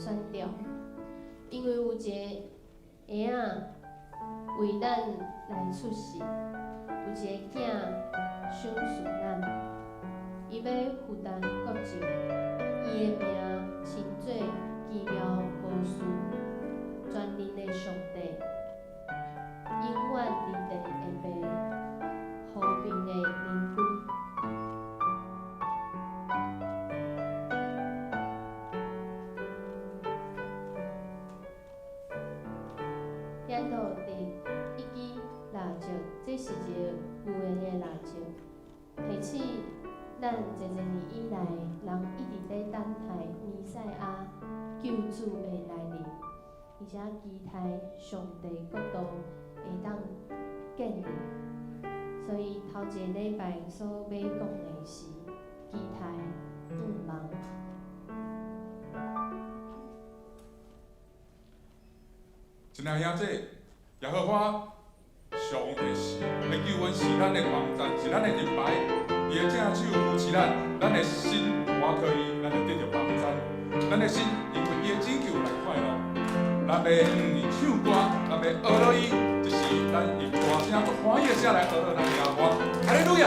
选掉，因为有一个婴仔为咱来出世，有一个囝想顺咱，伊要负担国籍，伊的名称做奇妙无私、全能的上帝，永远伫地的爸，和平的邻居。演到第1支蜡烛，这是一个有缘的蜡烛，提起咱侪年以来人一直在等待弥赛亚救主的来临，而且期待上帝国度会当建立。所以头一个礼拜所要讲的是期待盼望。亲爱兄弟，耶和华上帝是会救阮，是咱的帮站，是咱的盾牌。伊的正手扶持咱，咱的心倚靠伊，咱就得到帮站。咱的心因为伊的拯救来快乐。咱要唱歌，咱要学落伊，就是咱用大声、足欢喜的声来学落咱的耶和华。哈利路亚！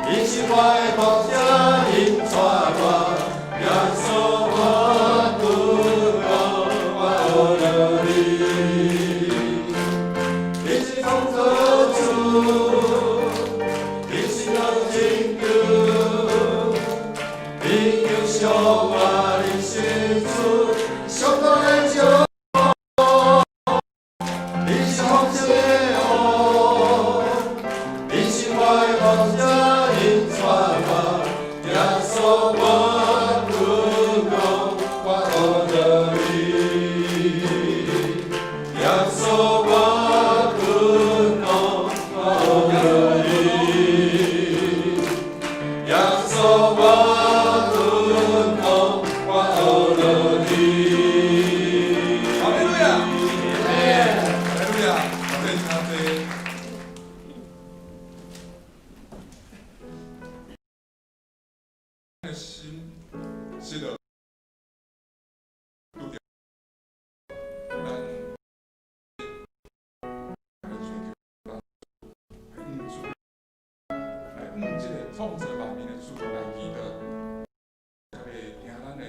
一起控制万民的主来祈祷，特别听咱的。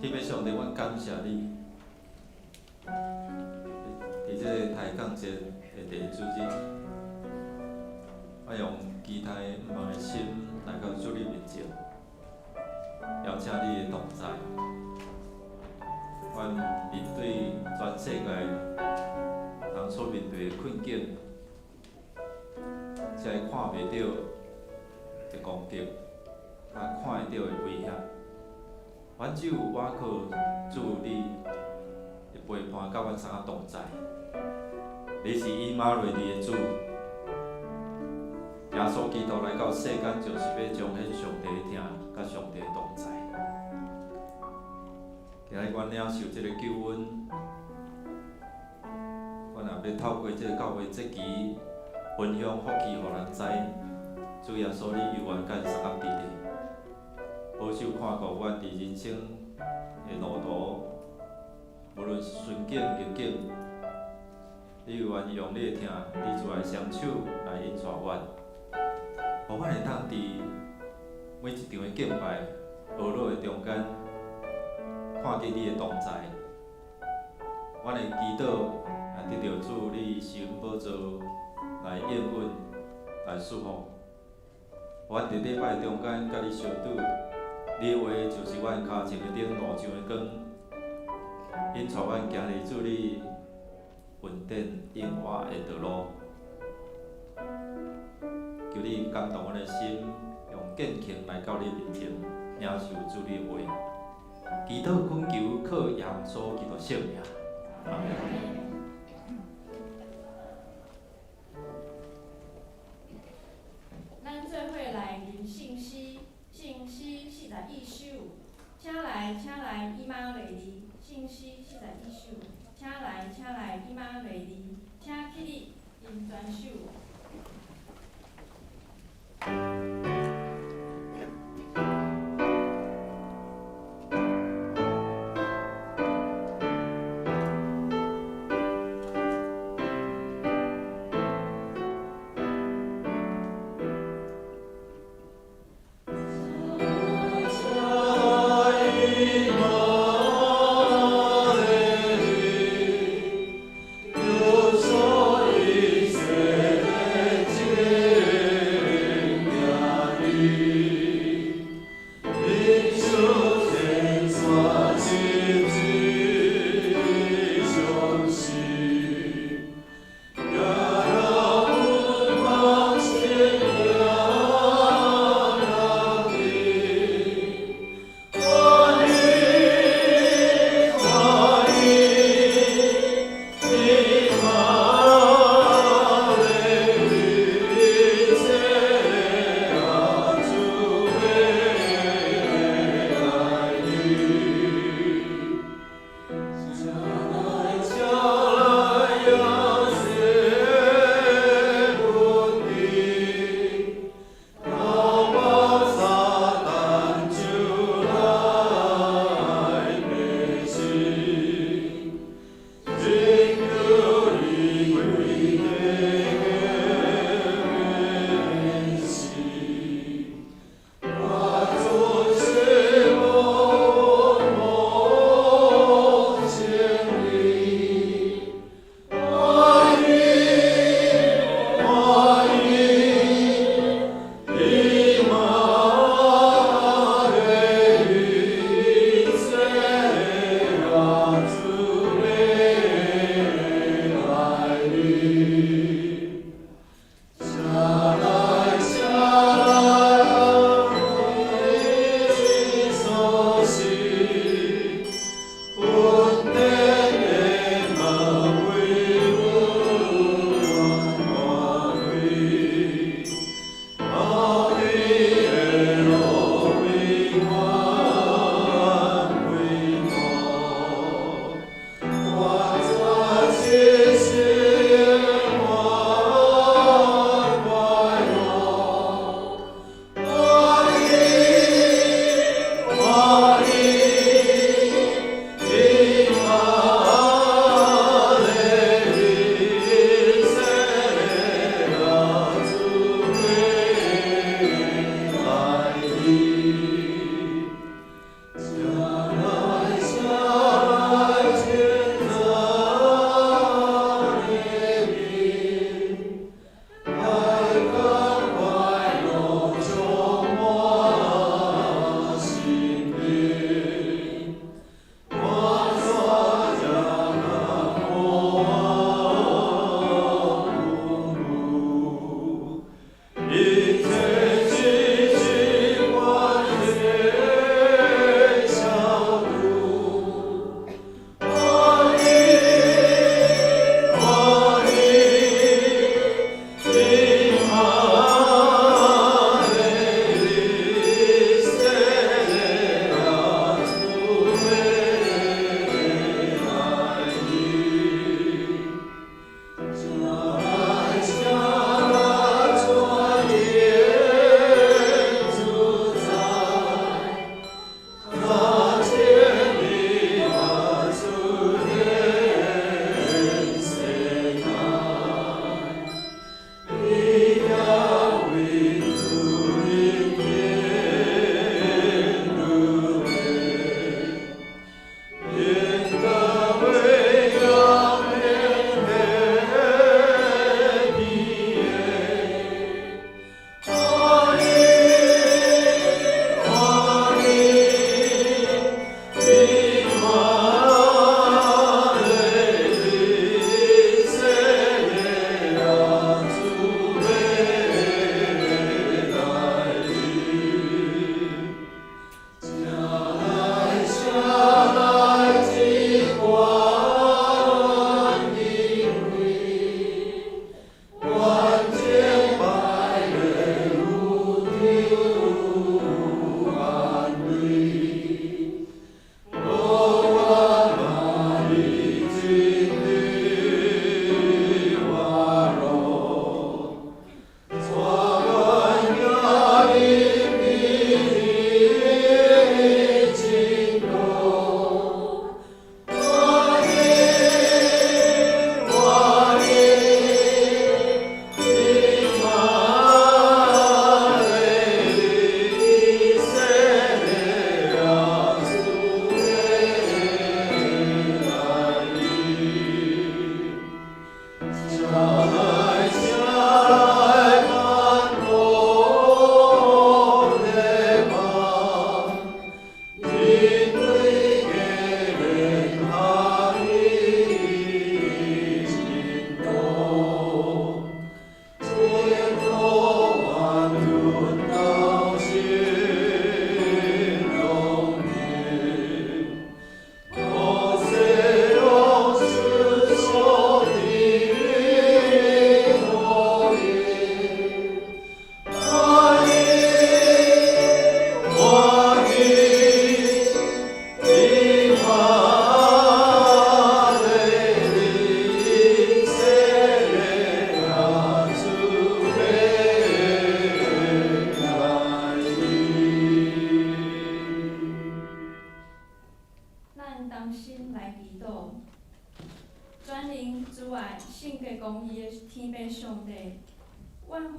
天父上帝，阮感谢你，伫这个抬杠节的第一主日，我用期待毋忘的心来到主你面前，邀请你的同在。阮面对全世界人所面对的困境，才会看袂到的攻击，啊，看会到的危险。阮只有我靠主你的陪伴，甲阮三个同在。你是以马内利的主，耶稣基督来到世间，就是要彰显上帝的疼，甲上帝的同在。今日阮领受这个救恩，阮也要透过这个教会节期分享福气，互人知，主耶稣你永远甲三个伫咧。保守看顾阮伫人生的路途，无论是顺境逆境，你永远用你的疼，你主的双手来引带阮，互阮会当伫每一场的敬拜、学乐的中间，看见你的同在。阮的祈祷也得到主你施恩宝座来应允、来赐福。阮伫礼拜中间甲你相拄，你的话就是阮脚前的灯，路上的光。因带阮行入主你稳定应活的道路。求你感动阮的心，用坚强来到你面前，领受主你的话。祈祷恳求，靠耶稣基督圣名。阿门。咱做伙来念信息，信息41首，请来，以马内利，信息41首，请来，以马内利，请起立，吟全首。有所以色。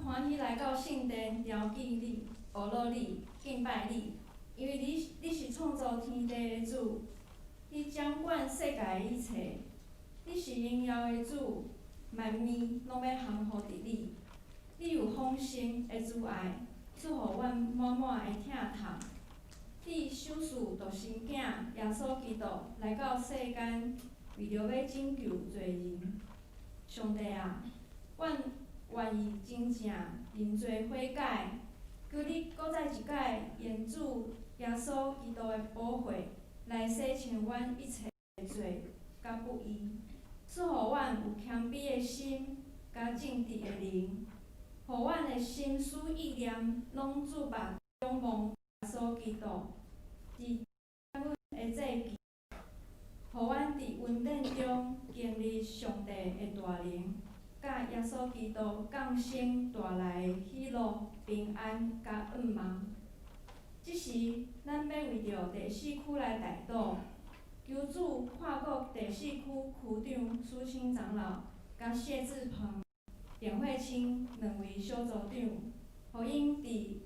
欢喜来到圣殿，朝见你、学乐你、敬拜你，因为你是创造天地的主，你掌管世界的一切，你是荣耀的主，万物拢要降服伫你。你有丰盛的慈爱，赐予阮满满的疼痛。你手术独生囝耶稣基督来到世间，为着要拯救罪人。上帝啊，阮愿意真正认罪悔改，求你搁再一届用主耶稣基督的宝血来洗清阮一切的罪甲不义，赐予阮有谦卑的心甲正直的灵，互阮的心思意念拢注目仰望耶稣基督，伫阮的祭祀，互阮伫恩典中经历上帝的大能。甲耶稣基督降生带来的喜乐、平安甲恩望。即时，咱要为着第四区来代祷，求主跨国第四区区长苏清长老甲谢志鹏、卞慧清两位小组长，互因伫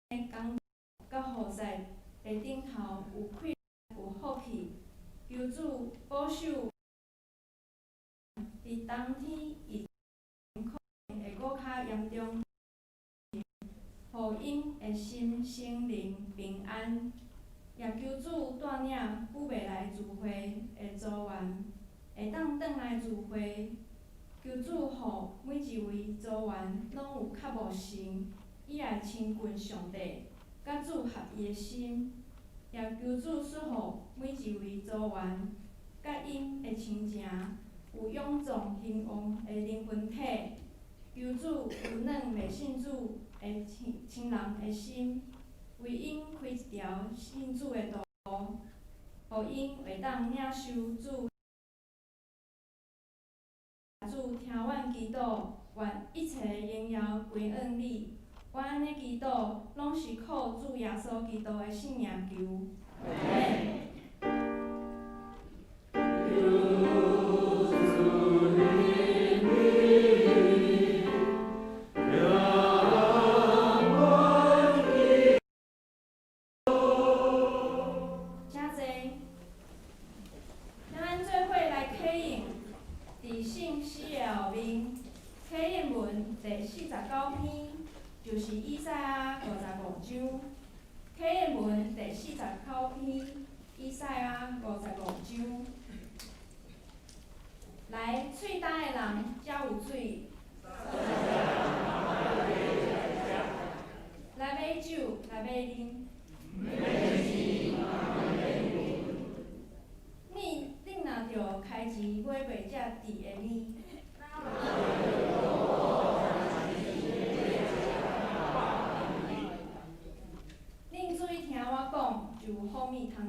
工甲负债的顶头有气有福气，求主保守。伫冬天疫情可能会搁较严重，互因的心心灵平安，也求主带领久未来聚会的组员，会当转来聚会，求主互每一位组员拢有较无神，以来亲近上帝，甲主合一的心，也求主赐互每一位组员，甲因的亲情。有勇壮兴旺的灵魂体，求主温暖未信主的亲人的心，为因开一条信主的道路，互因会当领受主。主听阮祈祷，愿一切荣耀归恩你。我安尼祈祷，拢是靠主耶稣基督的圣名求。就是以赛亚55章，启的文第49篇，以赛亚55章。来，喙干的人才有水。来买酒，来买啉。恁若着开钱买袂遮甜的呢？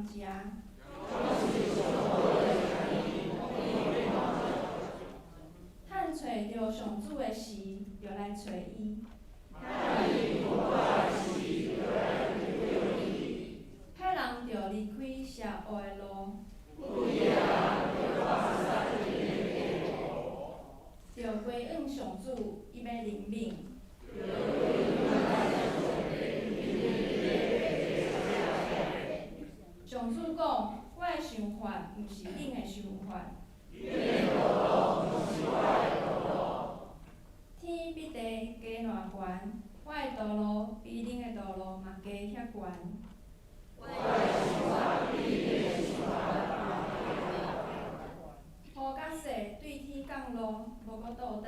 食。趁找着上主的时，就来找伊。歹人就离开邪恶的路，就归向上主，伊要怜悯。上主讲：我的想法，毋是恁的想法。天比地加偌悬，我的道路比恁的道路嘛加遐悬。雨甲雪对天降落，无搁倒转。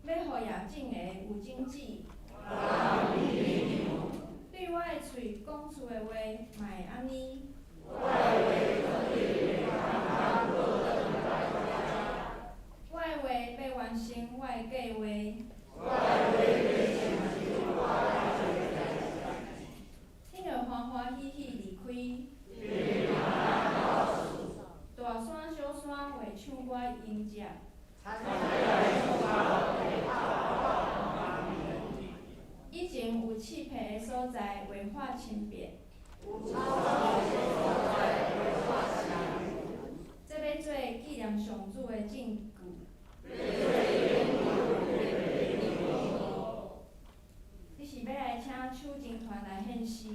要互业种的有种子。对我的喙讲出的话，嘛会安尼。我的话要完成我的计划。恁就欢欢喜喜离开。大山小山会唱我音乐。以前有刺皮的所在会化千变。这要做纪念上主的证据。你是要来请手真团来献诗？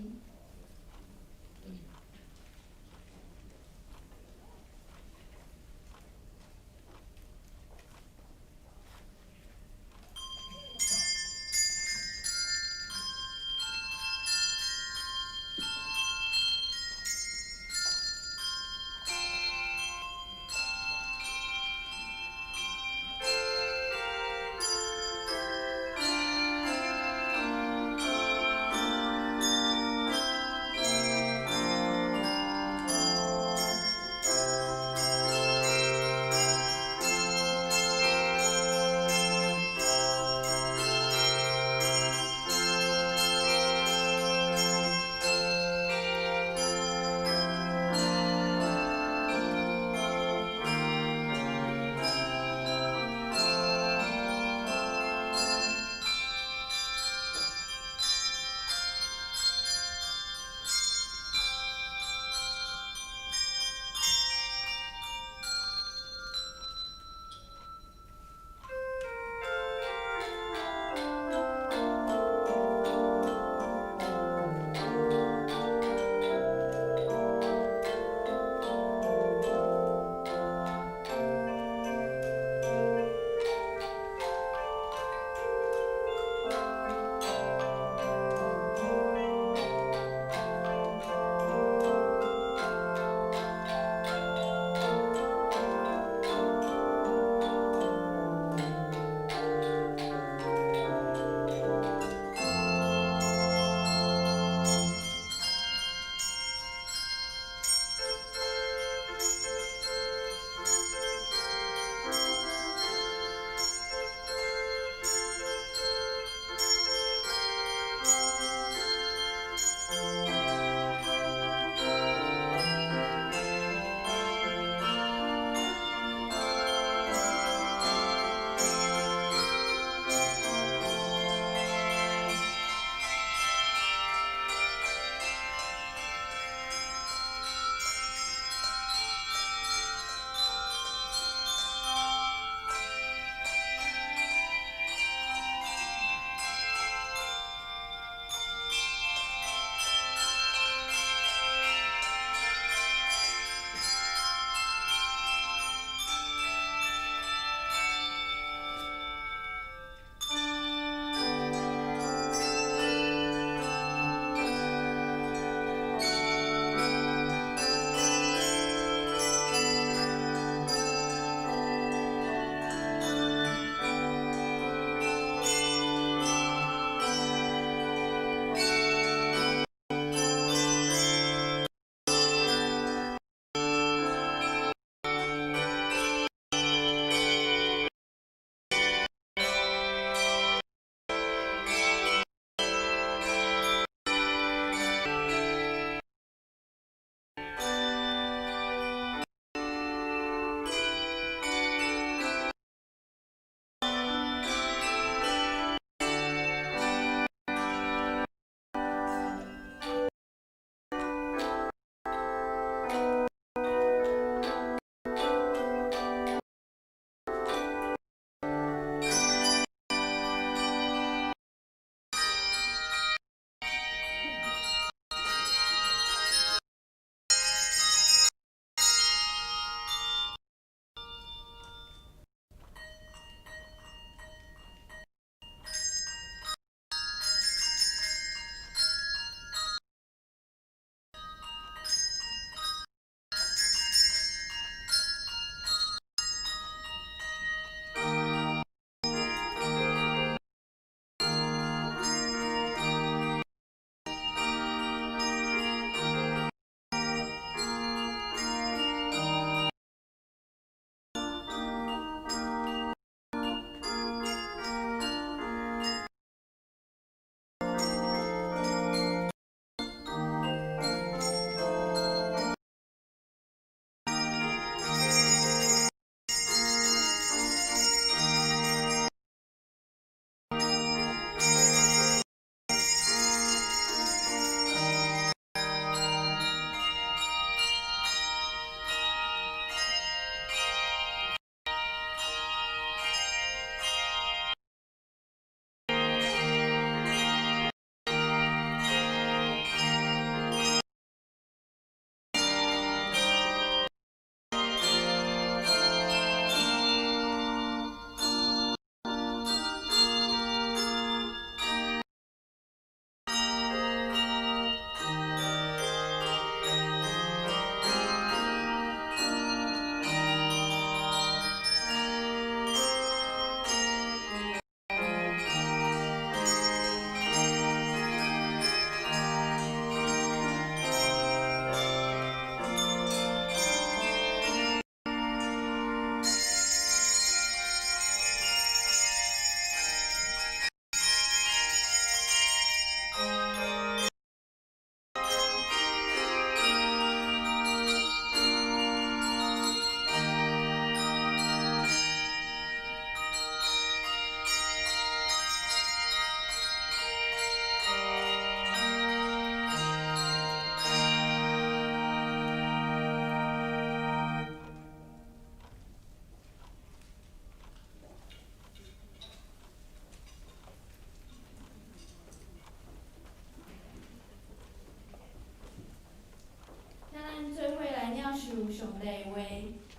上帝话，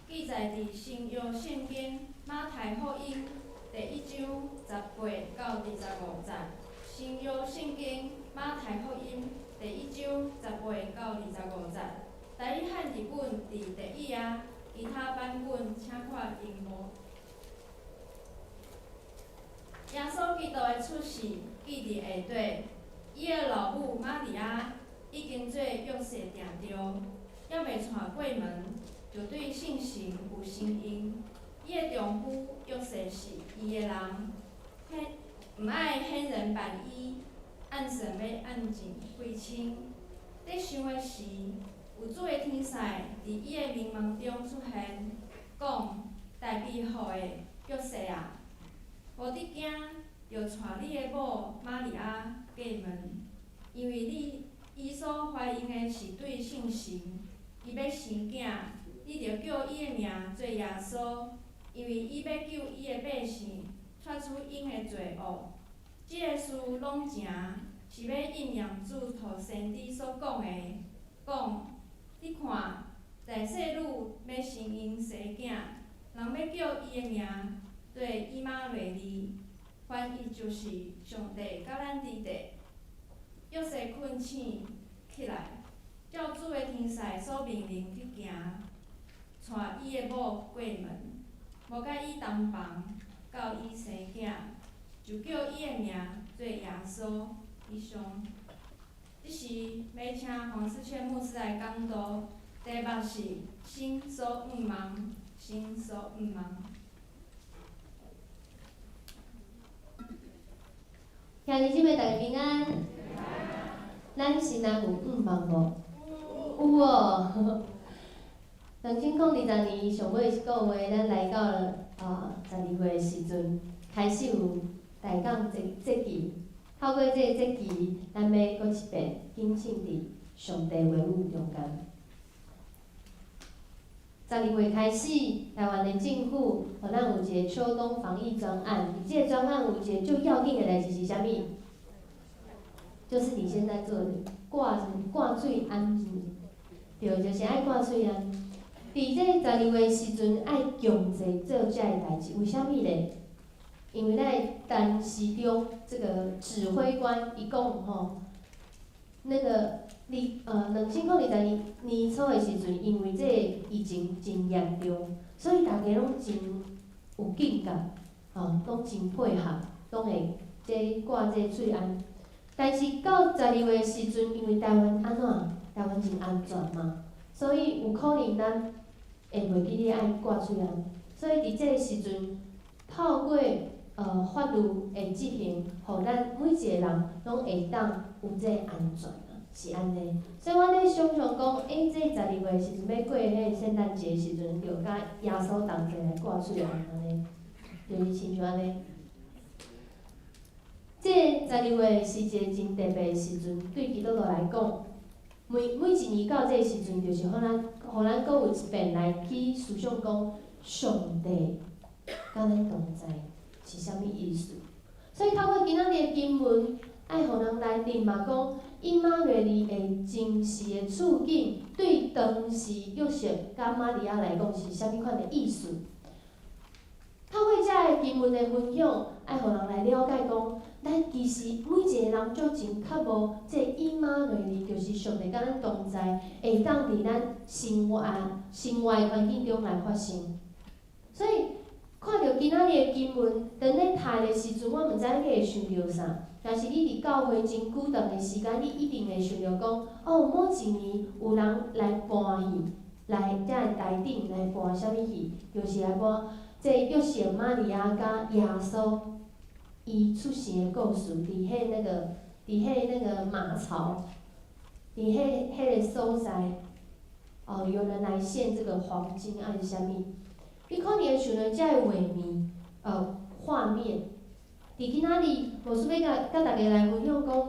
记载伫新约圣经马太福音第1章18到25节。新约圣经马太福音第1章18到25节。台语汉译本伫第一页，其他版本请看英文。耶稣基督的出世记伫下底，伊的老母玛利亚已经做约瑟定着，还未娶过门，就对信神有心应。伊的丈夫约瑟是伊的人，毋爱显人办依，按算要按进贵亲。在想的时，有主的天使伫伊的眠梦中出现，讲：待庇护的约瑟啊，无得惊，就带你的某玛利亚过门，因为伊所怀孕的是对圣神，伊要生囝，你着叫伊的名做耶稣，因为伊要救伊的百姓，脱出因的罪恶。即个事拢正，是要应验主托先知所讲的，讲：你看，大细女要生因生囝，人要叫伊的名做以马内利，翻译就是上帝甲咱伫地。约瑟困醒起来，照主的天使所命令去行，带伊的某过门，无甲伊同房，到伊生囝，就叫伊的名做耶稣。以上，即时要请黄世谦牧师来讲道，题目是心所毋忘，心所毋忘。兄弟姊妹，大家平安。咱心内有毋忘无？有哦。2020年上尾一个月，咱来到了12月的时阵，开始有大港节期。透过这个节期，咱要搁一遍谨慎伫上帝话语中间。12月开始，台湾的政府互咱有一个秋冬防疫专案。即个专案有一个最要紧的代志是啥物？就是你现在做的挂水安，对，就是爱挂水安。伫这12月时阵，爱强制做遮个代志，为啥物呢？因为咱的陈时中这个指挥官伊讲吼，那个2020年初的时阵，因为这个疫情真严重，所以大家拢真有警觉，拢真配合，拢会挂这水安。但是到12月的时阵，因为台湾安怎？台湾真安全嘛，所以有可能咱会袂记咧爱挂水安，所以伫这个时阵，透过法律的执行，互咱每一个人拢会当有这个安全啊，是安尼。所以我咧想象讲，这12月时阵要过迄个圣诞节时阵，就甲耶稣同齐来挂水安安尼，就是亲像安尼。这12月是一个真特别的时阵，对基督徒来讲，每一年到这个时阵，就是互咱搁有一遍来去思想讲，上帝甲咱同在。是啥物意思？所以透过今仔日的经文，爱互人来明白讲，以马内利的真实的处境，对当时约瑟甲玛利亚来讲是啥物款的意思？透过遮个经文的分享，爱互人来了解讲，咱其实每一个人足真较无这以马内利，就是上帝甲咱同在，会当伫咱生活的环境中来发生。所以，看到今仔日的经文，当咧读的时阵，我毋知你会想到啥。但是你伫教会真久长的时间，你一定会想到讲，某一年有人来搬戏，来遮个台顶来搬啥物戏，就是来搬这约瑟玛利亚甲耶稣伊出生的故事，伫迄个马槽，伫迄个所在，有人来献这个黄金还是啥物？你可能会想到遮个画面，画面。伫今仔日，牧师要甲大家来分享讲，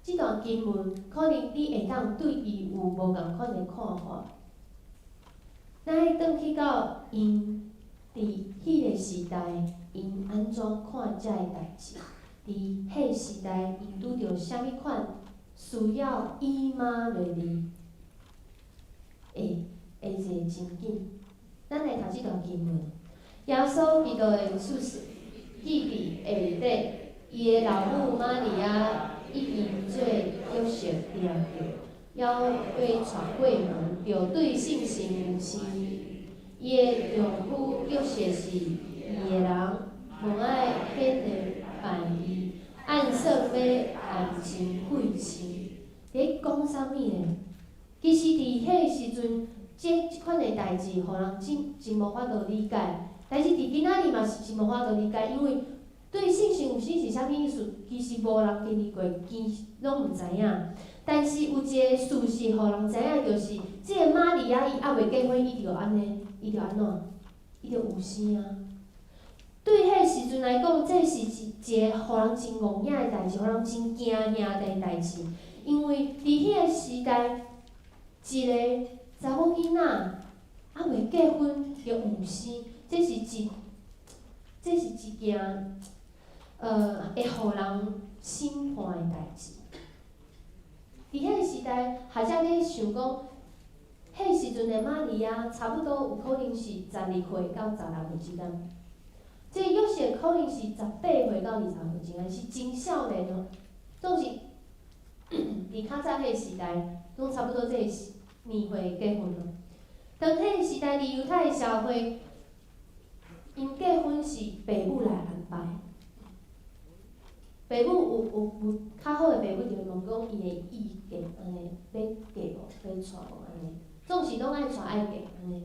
即段经文可能你会当对伊有无共款的看法。咱爱转去到因伫迄个时代，因安怎看遮个代志？伫迄个时代，因拄着啥物款需要以马内利？会会坐真紧。咱来读即段经文。耶稣基督的出世，记伫下底，伊的老母玛利亚已经做约瑟掠着，还未娶过门，就对信心有生。伊的丈夫约瑟是义的人，无爱显地办伊，按算要安情废寝。伫讲啥物呢？其实伫迄时阵，即款的代志，互人真无法度理解。但是伫今仔日嘛是真无法度理解，因为对信心有生是啥物意思，其实无人经历过，拢毋知影。但是有一个事实，互人知影，就是即个玛利亚伊还未结婚，伊就安尼，伊就安怎？伊就有生啊！对迄时阵来讲，这是一个互人真戆影的代志，互人真惊吓的代志。因为伫迄个时代，一个查某囡仔还未结婚就有生，这是一件会互人心寒的代志。伫迄个时代，学者咧想讲，迄时阵的玛利亚差不多有可能是12岁到16岁之间，即约瑟可能是18岁到20岁之间，是真少年哦。总是伫较早迄个时代，拢差不多这个年岁结婚咯。当迄个时代伫犹太社会，因结婚是爸母来安排。爸母有较好的爸母，就会问讲伊的意见安尼，要嫁无，要娶无安尼，总是拢爱娶爱嫁安尼。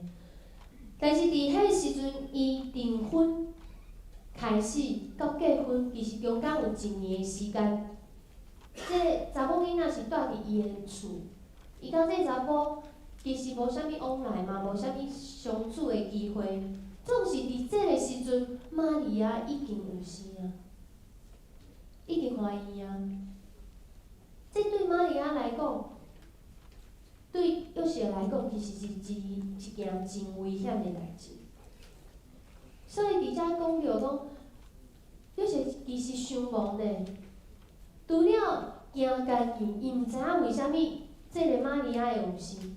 但是伫迄时阵，伊订婚开始到结婚，其实中间有1年的时间。这查某囡仔是住伫伊的厝，伊甲这查甫其实无啥物往来嘛，无啥物相处的机会。总是伫这个时阵，玛利亚已经有生啊。已经怀孕啊！这对玛利亚来讲，对约瑟来讲，其实是一件真危险的代志。所以伫遮讲着讲，约瑟其实伤亡呢。除了惊家己，伊毋知影为虾米这个玛利亚会有生。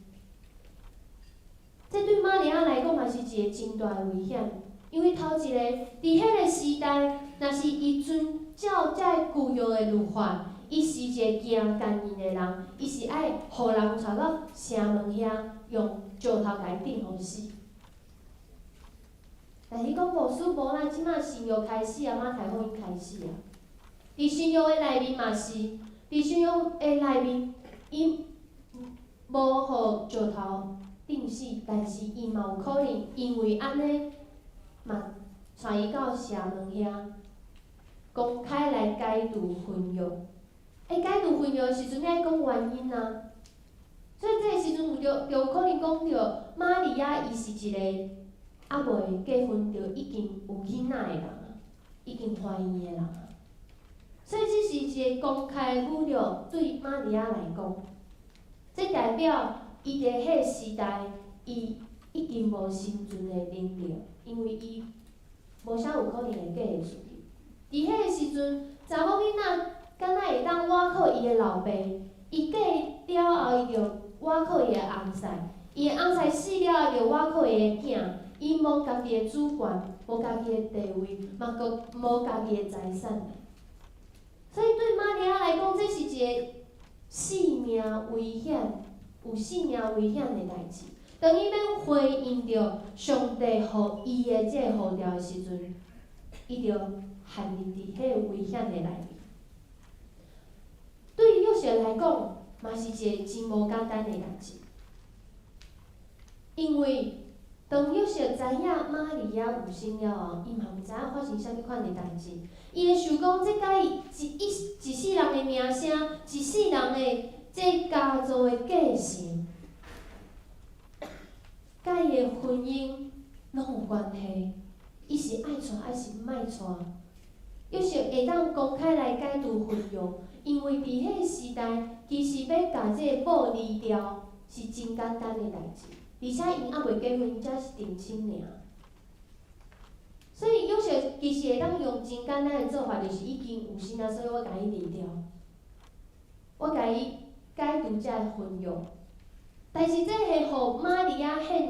这对玛利亚来讲嘛是一个真大的危险，因为头一个伫迄个时代，若是伊照遮旧约的律法，伊是一个惊奸淫的人，伊是爱互人带到城门遐，用石头甲伊钉互死。但是讲无使无咱即马新约开始啊，马太福音开始啊，伫新约的内面嘛是，伫新约的内面，伊无互石头钉死，但是伊嘛有可能因为安尼，嘛带伊到城门遐。公开来解除婚约，解除婚约的时阵，你爱讲原因啊。所以这个时阵就有可能讲着玛利亚伊是一个还未结婚就已经有囡仔的人啊，已经怀孕的人啊。所以这是一个公开的侮辱，对玛利亚来讲，这代表伊伫迄个时代，伊已经无生存的能力，因为伊无啥有可能会嫁会出去。伫迄个时阵，查某囡仔敢若会当倚靠伊的老爸，伊嫁了后，伊就倚靠伊的翁婿，伊的翁婿死了后，就倚靠伊的囝，伊无家己的主权，无家己的地位，嘛阁无家己的财产。所以对玛利亚来讲，这是一个性命危险、有性命危险的代志。当伊要回应着上帝互伊的这个呼召的时阵，伊就陷入伫迄个危险的内面。对于约瑟来讲，嘛是一个真无简单的代志。因为当约瑟知影玛利亚有生了后，伊嘛毋知影发生啥物款的代志。伊会想讲，这甲伊一世人的名声，一世人的这家族的继承，甲伊的婚姻拢有关系。伊是爱娶还是毋爱娶？约瑟会当公开来解除婚约，因为伫迄个时代，其实要甲这个某离掉是真简单的代志，而且因还未结婚，只是定亲尔。所以约瑟其实会当用真简单的做法，就是已经有生啊，所以我甲伊离掉，我甲伊解除这个婚约。但是这是互玛利亚陷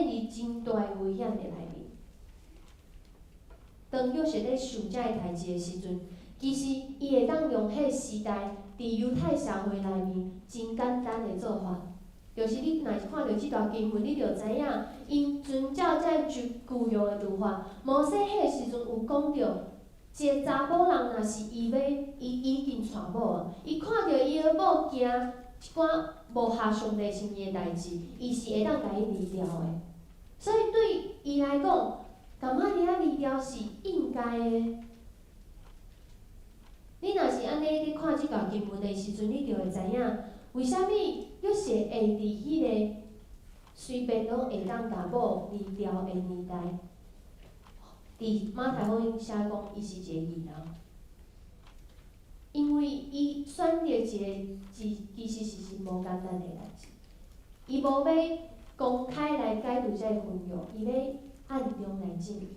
入真大危险的内面。当约瑟咧想遮个代志的时阵，其实伊会当用迄个时代伫犹太社会内面真简单的做法，就是你若是看到即段经文，你就知影，因遵照遮旧约的律法，摩西迄个时阵有讲到，一个查某人若是伊已经娶某啊，伊看到伊的某行一寡无合上帝心意的代志，伊是会当甲伊离掉的。所以对伊来讲，甲玛利亚离掉是应该的。你若是安尼咧看即段经文的时阵，你就会知影，为虾米约瑟会伫迄个随便拢会当甲某离掉的年代，伫马太福音写讲伊是一个义人，因为伊选择一个其实是无简单的代志，伊无要公开来解读这个婚约，伊要暗中来进行，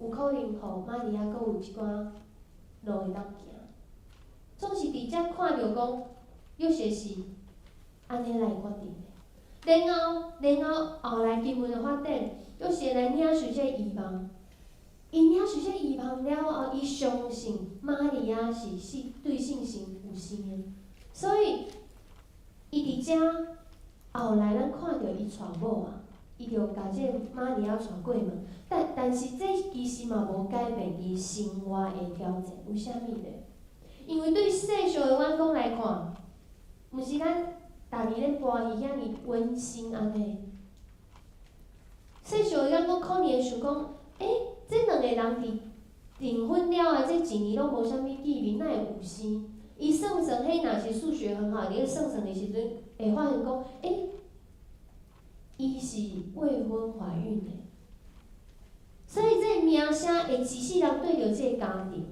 有可能互玛利亚阁有一寡路会当行，总是伫遮看着讲，约瑟是安尼来决定的。然后后来经文的发展，约瑟来领受这遗忘，伊领受这遗忘了后，伊相信玛利亚是对信心有生的，所以伊伫遮后来咱看着伊娶某啊，伊就甲这玛利亚娶过门。但是这其实嘛无改变伊生活的挑战，为虾米呢？因为对世俗的眼光来看，毋是咱逐日咧播戏遐尼温馨安尼。世俗的眼光可能会想讲，这两个人订婚了后，这一年拢无啥物见面，哪会有生？伊算算，迄若是数学很好，伊算算的时阵，会发现讲，伊是未婚怀孕的。所以这名声会一世人对着这个家庭，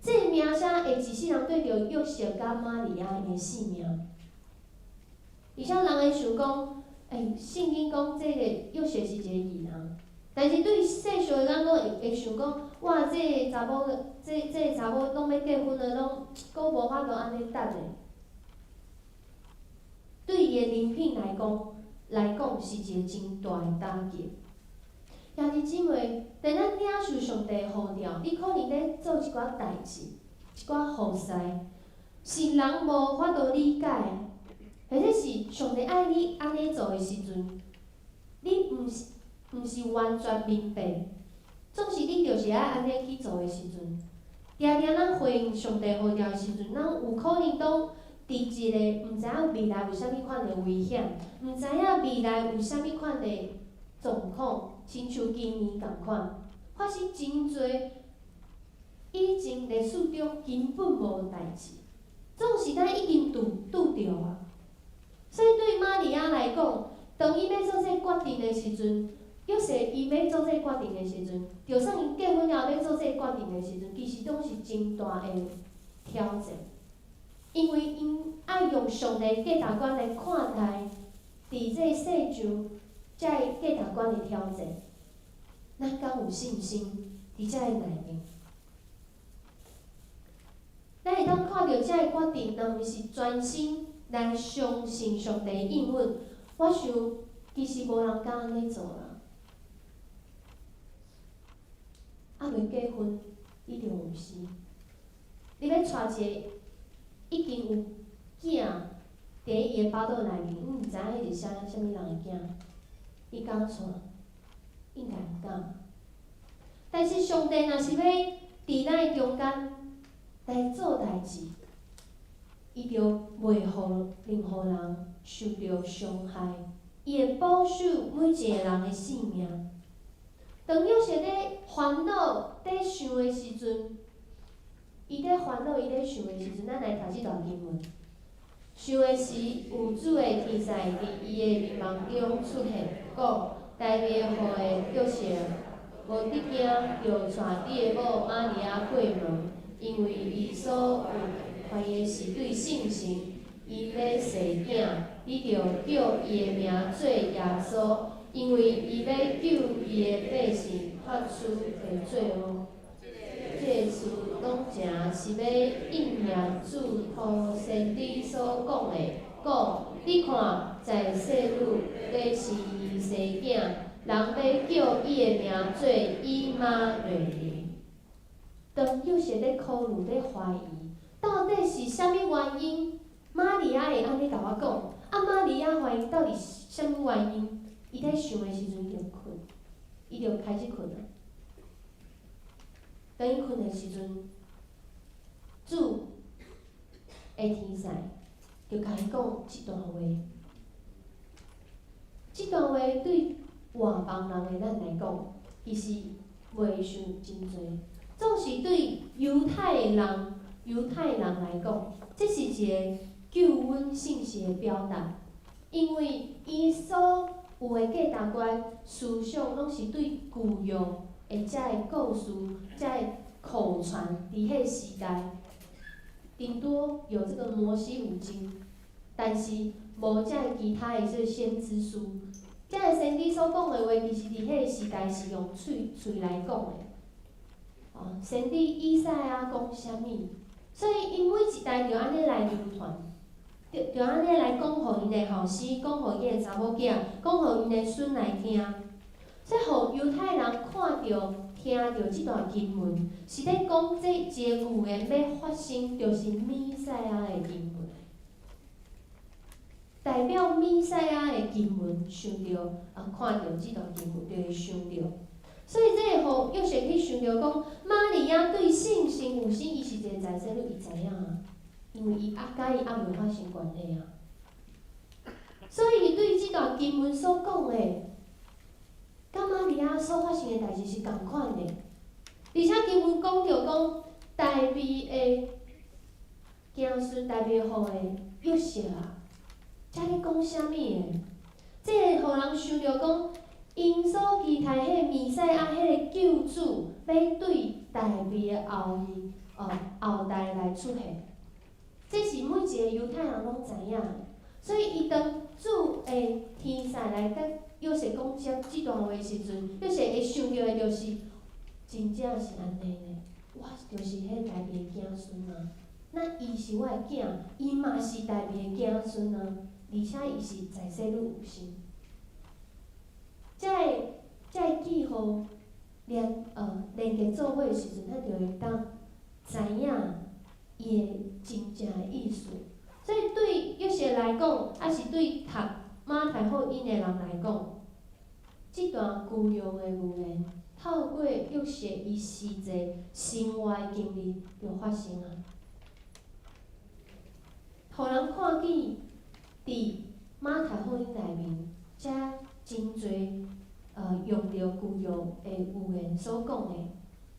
这名声会一世人对着约瑟甲玛利亚的性命。而且人会想讲，圣经讲这个约瑟是一个义人，但是对世俗的眼光会想讲，哇，这个查某拢要结婚了，拢阁无法度安尼等的。对伊的人品来讲是一个真大的打击。兄弟姊妹，当咱领受上帝的呼召，你可能咧做一寡代志，一寡服侍，是人无法度理解的，或者是上帝爱你安尼做的时阵，你毋是完全明白，总是你就是爱安尼去做的时阵，常常咱回应上帝呼召的时阵，咱有可能都伫一个毋知影未来有啥物款的危险，毋知影未来有啥物款的状况。亲像今年共款，发生真侪以前历史中根本无代志，总是咱已经拄着啊。所以对玛利亚来讲，当伊要做这决定的时阵，约瑟伊要做这决定的时阵，就算伊结婚了要做这决定的时阵，其实拢是真大的挑战，因为因爱用上帝价值观来看待伫这世上。遮个价值观的挑战，咱敢有信心伫遮个内面？咱会当看到遮个决定，若毋是专心来相信上帝的应允，我想其实无人敢安尼做啦。未结婚，一定有生。你要娶一个已经有囝，伫伊的巴肚内面，毋知影迄是啥物人的囝。伊敢娶，应该毋敢。但是上帝若是要伫咱的中间来做代志，伊就袂互任何人受到伤害，伊会保守每一个人的性命。当约瑟咧烦恼、咧想的时阵，伊咧烦恼、伊咧想的时阵，咱来读即段经文。想的时，有主的天使伫伊的面梦中出现，讲：台北户的约瑟，无得惊，着带你的某玛利亚过门，因为伊所有怀的是对信心，伊要生囝，你着叫伊的名做耶稣，因为伊要救伊的百姓脱出的罪恶。这个事拢正是要应验主托先知所讲的，讲：你你看，在世女要是伊生囝，人要叫伊的名做以马内利。当约瑟咧考虑咧怀疑，到底是啥物原因？玛利亚会安尼甲我讲，玛利亚怀疑到底是啥物原因？伊在想的时阵，伊就困，伊就开始困啊。当伊困的时阵，主的天使就甲伊讲一段话。这段话对外邦人的咱来讲，其实袂伤真侪，总是对犹太人来讲，这是一个救恩信息的表达，因为伊所有的价值观、思想，拢是对旧约的遮个故事、遮个口传伫迄时代，顶多有这个摩西五经，但是无遮个其他的这先知书。遮个先知所讲的话，其实伫迄个时代是用喙来讲的。先知以赛亚讲啥物？所以因每一代就安尼来流传，就安尼来讲，互因的后生，讲互因的查某囝，讲互因的孙来听。所以，互犹太人看着、听着即段经文，是咧讲这一个预言要发生，就是弥赛亚的经文。代表弥赛亚的经文，想着看着即段经文，就会想着。所以这会互约瑟去想着讲，玛利亚对信心有心，伊是一个在生女，伊知影啊，因为伊甲伊未发生关系啊。所以伊对即段经文所讲的，甲玛利亚所发生的代志是共款的。而且经文讲着讲，大卫的子孙，大卫后的约瑟啊。遮咧讲啥物诶？这会互人想着讲，因所期待迄个弥赛亚，迄个救主，要对大卫诶后代来出现。这是每一个犹太人拢知影诶，所以伊当主诶天使来甲约瑟讲即段话诶时阵，约瑟会想着诶就是，真正是安尼呢，我就是迄大卫诶子孙啊。那伊是我诶囝，伊嘛是大卫诶子孙啊。而且伊是在世女有心，在记号连结做伙的时阵，咱就会当知影伊的真正的意思。所以对约瑟来讲，还是对读马太福音的人来讲，即段旧约的预言，透过约瑟伊实际生活的经历就发生啊，互人看见。伫马太福音内面，遮真侪用着旧约的预言所讲的，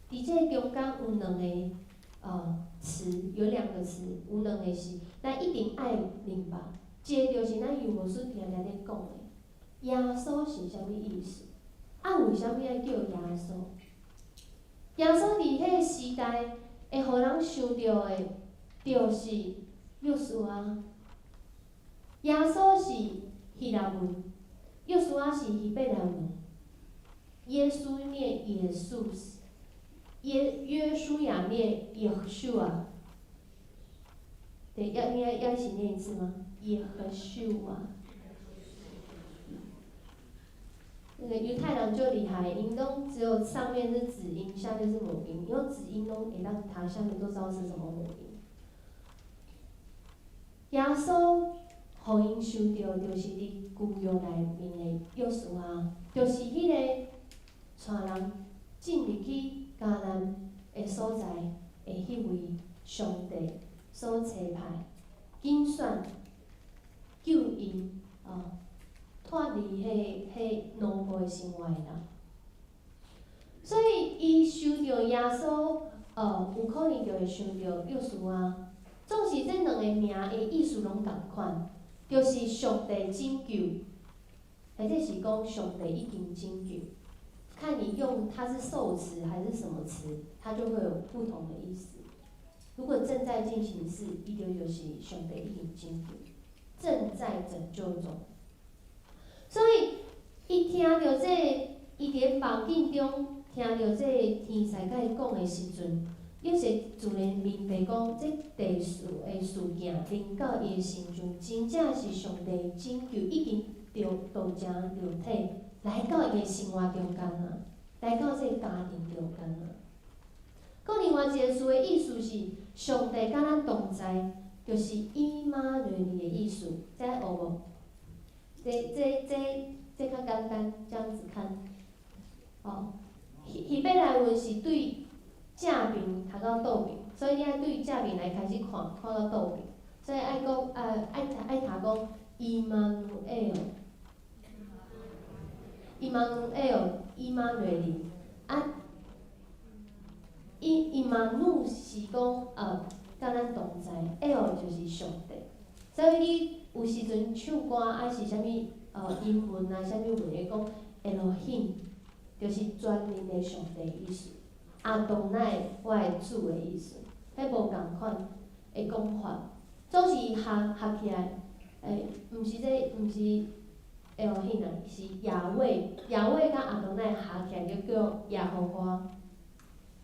伫这中间有两个词，有两个词，有两个是咱一定爱明白。一个就是咱有无书定定咧讲的，耶稣是啥物意思？为啥物要叫耶稣？耶稣伫迄个时代会互人想着的，就是约书亚。耶稣是希腊文，约书亚是希伯来文。耶稣念耶稣，约书亚念耶和修啊。对，要一起念一次吗？耶和修啊。那个犹太人就厉害，因拢只有上面是子音，下面是母音，用子音拢会让他下面都知道是什么母音。耶稣。互因想到，就是伫旧约内面的约书亚，就是迄个带人进入去迦南的所在的迄位上帝所差派，拣选救因脱离迄奴仆的生活的人。所以伊想着耶稣，有可能就会想着约书亚。总是这两个名的意思拢共款。就是上帝拯救，或者是讲上帝已经拯救，看你用它是受词还是什么词，它就会有不同的意思。如果正在进行时，伊就是上帝已经拯救，正在拯救中。所以伊听到伊伫梦境中听到天使甲伊讲的时阵，有些自然明白讲，这地事的事件临到伊的身上，真正是上帝拯救已经道成肉体，来到伊的生活中间啊，来到这个家庭中间啊。搁另外一个词的意思是，上帝甲咱同在，就是以马内利的意思，知学无？这较简单，这样子看。哦，希伯来文是对正面读到倒面，所以你爱对正面来开始看，看到倒面。所以爱讲爱读讲伊玛努埃尔，伊玛努埃尔，伊玛内利啊。伊玛努是讲甲咱同在 ，L 就是上帝。所以你有时阵唱歌啊是啥物英文啊啥物文会讲 Elohim， 就是专门的上帝的意思。阿东奈我的主的意思，迄无共款的讲法，总是合起来，毋是Elohim 啊，是亚伟甲阿东奈合起来就叫耶和华。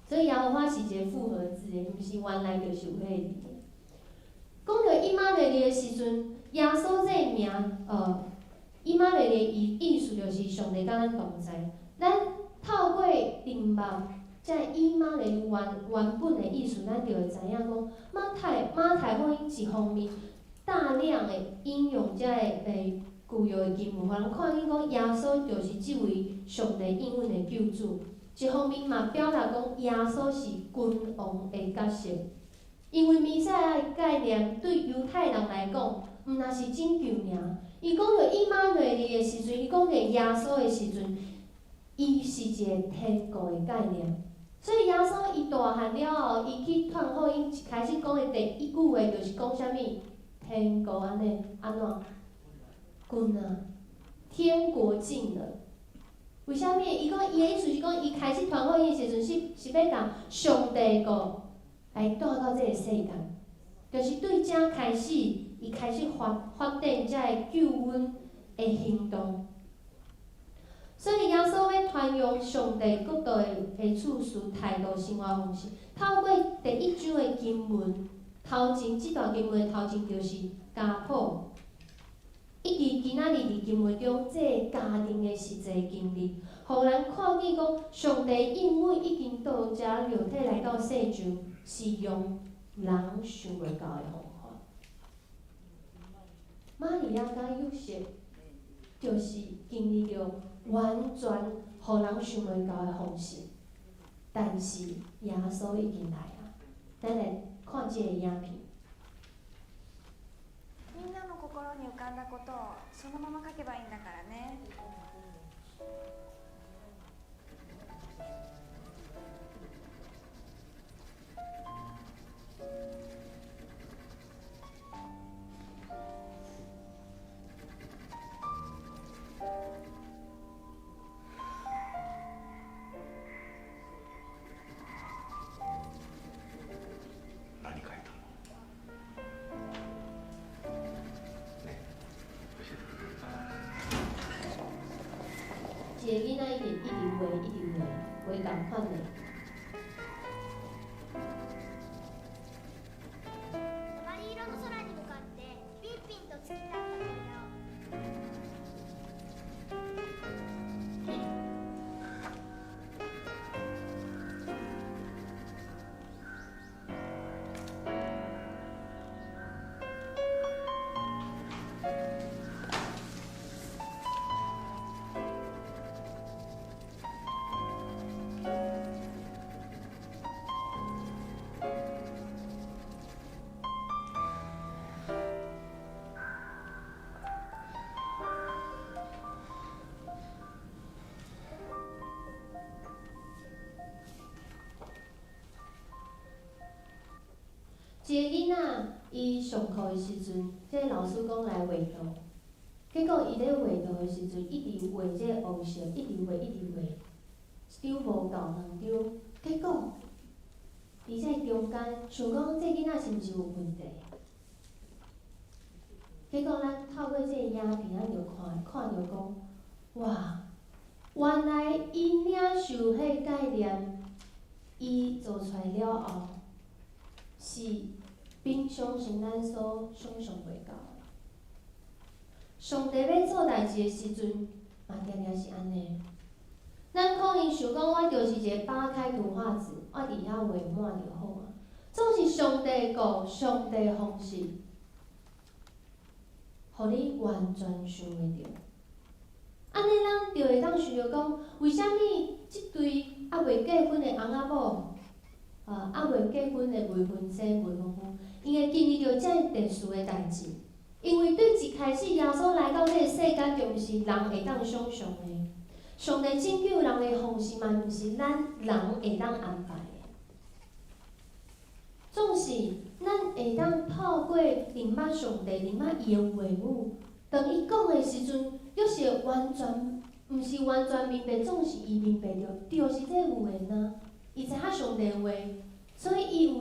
所以耶和华是一个复合字的，毋是原来就是有迄个字。讲到以马内利的时阵，耶稣这个名，以马内利的意思就是上帝甲咱同在。咱透过灵目，这以马内利原本的意思，咱就会知影讲，马太福音一方面大量的引用这个旧约的经文，互人看见讲耶稣就是即位上帝应允的救主。一方面嘛，表达讲耶稣是君王的角色，因为弥赛亚的概念对犹太人来讲，毋若是拯救尔。伊讲着以马内利的时阵，伊讲着耶稣的时阵，伊是一个天国的概念。所以耶稣伊大汉了后，伊去传福音，一开始讲的第一句话就是讲啥物？天国安怎？君啊，天国近了。为虾米？伊讲伊的意思是讲，伊开始传福音的时阵是要甲上帝国来带到这个世界，就是对正开始，伊开始发展这个救恩的行动。所以耶稣要传扬上帝国度的处事、态度、生活方式，透过第一章的经文，头前即段经文的头前就是家谱。以及今仔日伫经文中，这个家庭的实际经历，互人看见讲，上帝应允已经道成肉体来到世上，是用人想袂到的方法。玛利亚甲约瑟，就是经历着完全互人想袂到的方式，但是耶稣已经来啊！咱来看这个影片。みんなの心に浮かんだことをそのまま書けばいいんだからね。一个囡仔一直画，画共款的。マリ色の空に向かってピンピンと突き立った扉を。一个囡仔，伊上课的时阵，即个老师讲来画图，结果伊咧画图的时阵，一直画即个黑色，一直画，一张无够，两张，结果伫这中间想讲，这囡仔是毋是有问题？结果咱透过这个影片，咱就看着讲，哇，原来伊领受迄概念，伊做出来了后，是平常是咱所想象袂到的。上帝要做代志的时阵，嘛定定是安尼。咱可能想讲，我就是一个扒开图画纸，我伫遐画满就好啊。总是上帝顾，上帝方式，互你完全想袂到。安尼咱就会当想着讲，为虾米即对还未结婚的翁仔某，还未结婚的未婚妻、未婚夫，因会经历着遮特殊的代志？因为对一开始耶稣来到这个世间，就毋是人会当想象的。上帝拯救人的方式嘛，毋是咱人会当安排的。总是咱会当透过明捌上帝、明捌伊的话语，当伊讲的时阵，又是完全毋是完全明白，总是伊明白着，就是这有缘啊。伊知影上帝的话，所以伊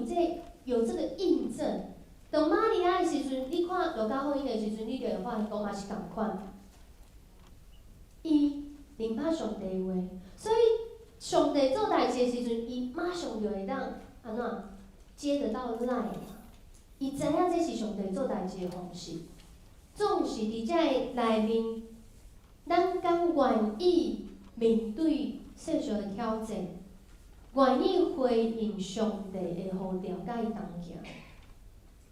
有这个印证。当玛利亚的时阵，你看路加福音的时阵，你就会发现讲嘛是共款。伊明白上帝的话，所以上帝做代志的时阵，伊马上就会当安怎接得到来嘛。伊知影这是上帝做代志的方式。总是伫遮个内面，咱敢愿意面对世俗的挑战，愿意回应上帝的呼召，甲伊同行。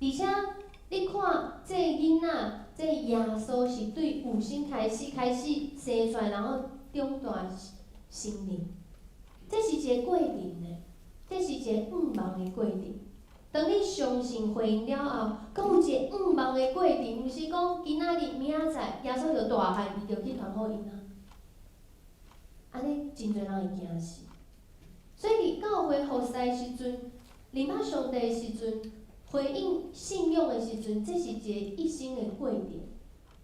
而且，你看这囡仔，这耶稣是对有心开始生出来，然后长大成人，这是一个过程呢，这是一个毋茫的过程。当你相信回应了后，阁有一个毋茫的过程，毋是讲今仔日明仔载耶稣就大汉，伊就去传福音啊。安尼真侪人会惊死。所以伫教会服侍的时阵，认捌上帝的时阵，回应信用的时阵，这是一个一生的过程。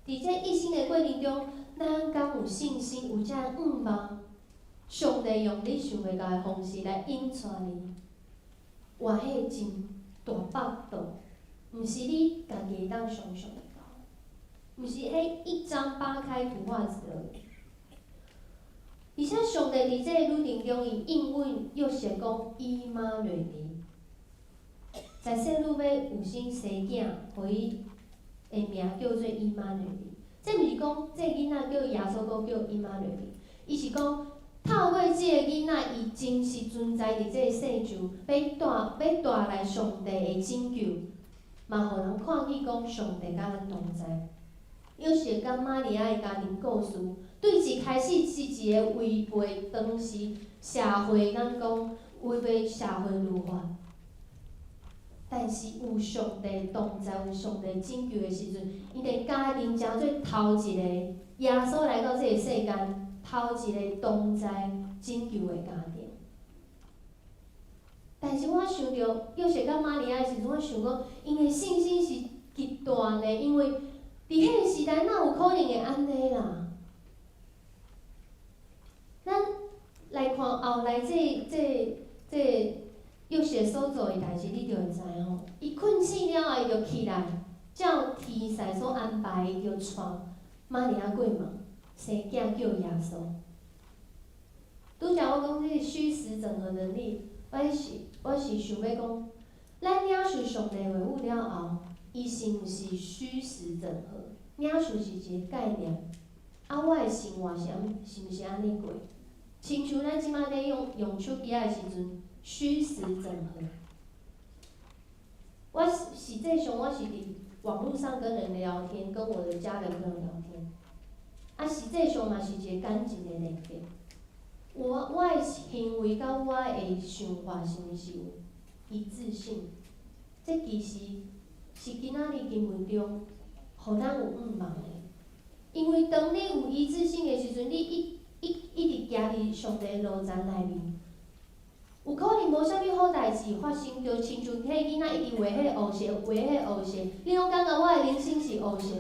伫这一生的过程中，咱敢有信心，有遮毋茫，上帝用你想袂到的方式来引带你，活迄真大幅度，毋是你家己会当想象得到，毋是迄一张扒开图画纸而已。而且上帝伫这个旅程中，伊应允约瑟讲以马内利。在细女要有生生囝，互伊的名叫做以马内利。这毋是讲这囡仔叫耶稣哥叫以马内利，伊是讲透过即个囡仔，伊真实存在伫这个世上，要带来上帝的拯救，嘛互人看见讲上帝甲咱同在。约瑟甲玛利亚的家庭故事，对一开始是一个违背当时社会，咱讲违背社会律法。但是有上帝同在，有上帝拯救的时阵，因的家庭诚做头一个耶稣来到这个世间，头一个同在拯救的家庭。但是我想着约瑟甲玛利亚的时阵，我想讲，因的信心是极大的，因为伫迄个时代哪有可能会安尼啦？咱来看后来这约瑟所做的代志，你就会知吼。伊困醒了后，伊就起来，照天使所安排，伊就带玛利亚过门，生囝叫耶稣。拄则我讲这个虚实整合能力，我是想要讲，咱领受上帝话语了后，伊是毋是虚实整合？领受是一个概念，我的生活是毋是安尼过？亲像咱即摆咧用手机的时阵。虚实整合。我实际上我是伫网络上跟人聊天，跟我的家人朋友聊天，实际上嘛是一个感情的连接。我的行为甲我的想法是毋是有一致性？这其实是今仔日经文中，互咱有毋茫的。因为当你有一致性的时阵，你一直行伫上帝的路程内面。有可能无啥物好代志发生，就亲像迄个囡仔一直画迄个乌蛇，画迄个乌蛇，你拢感觉我的人生是乌蛇。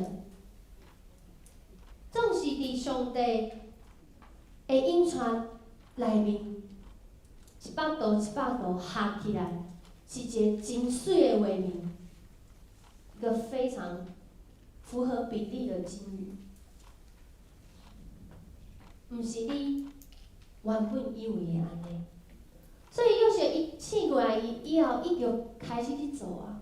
总是伫上帝的引传内面，100度100度合起来，是一个真水的画面，一个非常符合比例的金鱼。毋是你原本以为的安尼。所以约瑟以后伊就开始去做啊。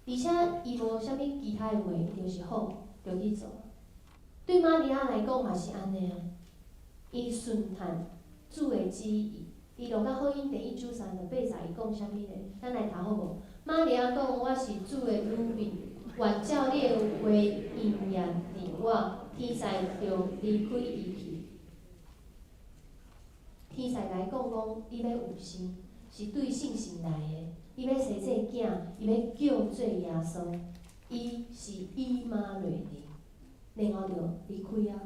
而且伊无啥物其他诶话，伊就是好，就去做。对玛利亚来讲嘛是安尼啊，伊顺探主诶旨意。伫路加福音第1章38节，伊讲啥物咧？咱来读好无？玛利亚讲：我是主诶女婢，愿照你诶话应验伫我，天使就离开伊去。天使来讲你要有心，是对信心来诶。伊要生这囝，伊要叫做耶稣，伊是以马内利，然后就离开啊。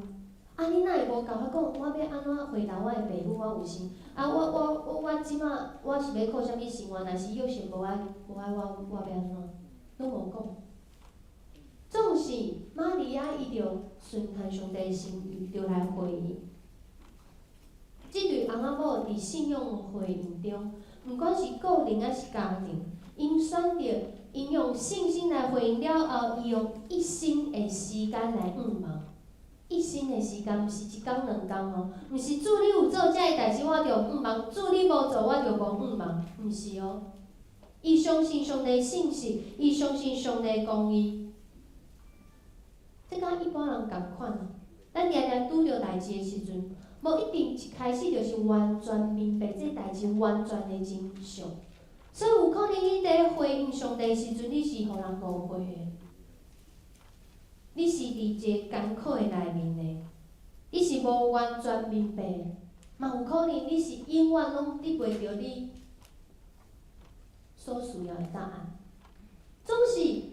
啊，你哪会无甲我讲，我要安怎回答我的爸母？我有心。啊，我即马我是要靠啥物生活？若是约瑟无爱我要安怎？拢无讲。总是玛利亚伊着顺从上帝的心意，着来回应。即对翁仔某伫信仰回应中，毋管是个人还是家庭，因选择因用信心来回应了后，伊用一生的时间来仰望。一生的时间，毋是一工两工哦，毋是主你有做遮个代志，我着仰望；主你无做，我着无仰望，毋是哦。伊相信上帝信息，伊相信上帝公义。这甲一般人共款啊，咱常常拄着代志的时阵，无一定一开始就是完全明白这代志完全的真相，所以有可能你伫回应上帝的时阵，你是互人误会的。你是伫一个艰苦的内面的，你是无完全明白的，嘛有可能你是永远拢得袂到你所需要的答案。总是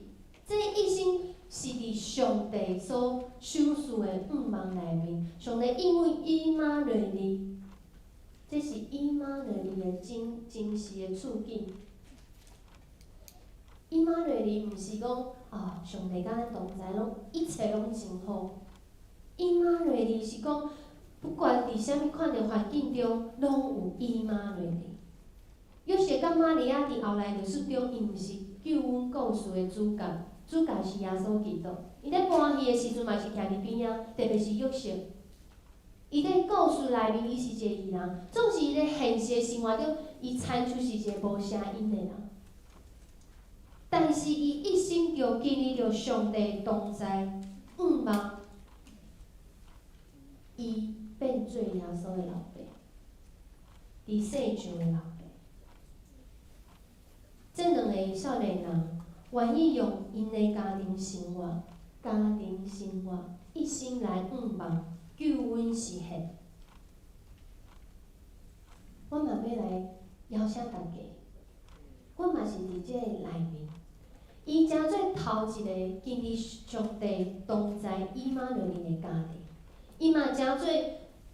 这一生是伫上帝所赏赐的仰望内面，上帝因为以马内利，这是以马内利的真实的处境。以马内利毋是讲上帝甲咱同在，拢一切拢真好。以马内利是讲，不管伫啥物款的环境中，拢有以马内利。约瑟甲玛利亚伫后来历史中，伊毋是救恩故事的主角，主角是耶稣基督。伊咧搬戏的时阵嘛是徛伫边仔，特别是约瑟。伊咧故事内面，伊是一个义人，总是伊咧现实的生活中，伊参出是一个无声音的人。但是伊一生就经历着上帝同在，仰望，伊变做耶稣的老爸，伫世上的老爸。这两个少年人愿意用因的家庭生活一生来仰望救恩实现。我嘛要来邀请大家，我嘛是伫这个内面。伊诚做头一个经历上帝同在以马内利的家庭，伊嘛诚做